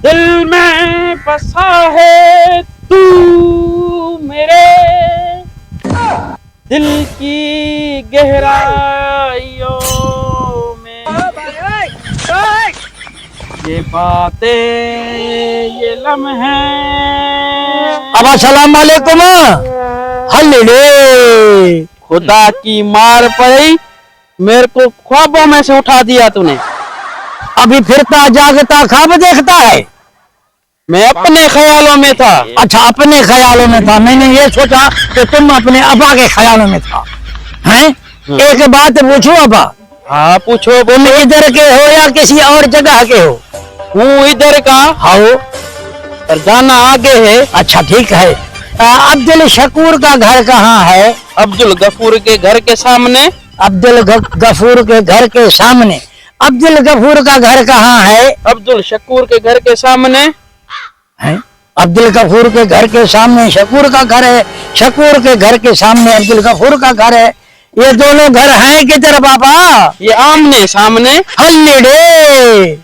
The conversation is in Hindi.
दिल में बसा है तू मेरे दिल की गहराइयों में। ये बातें ये लम्हे अब अस्सलाम वालेकुम। हल्ले खुदा की मार पड़ी, मेरे को ख्वाबों में से उठा दिया तूने। अभी फिरता जागता ख्वाब देखता है। मैं अपने ख्यालों में था। अच्छा, अपने ख्यालों में था। मैंने ये सोचा कि तुम अपने अब्बा के ख्यालों में था। हैं? एक बात पूछूं अब्बा? हाँ पूछो। तुम इधर के हो या किसी और जगह के हो? हूँ इधर का। हाँ, पर जाना आगे है। अच्छा ठीक है। अब्दुल शकूर का घर कहाँ है? अब्दुल गफूर के घर के सामने। अब्दुल गफूर के घर के सामने। अब्दुल गफूर का घर कहाँ है? अब्दुल शकूर के घर के सामने है। अब्दुल गफूर के घर के सामने शकूर का घर है, शकूर के घर के सामने अब्दुल गफूर का घर है। ये दोनों घर हैं किधर बाबा? ये आमने सामने। हल्ले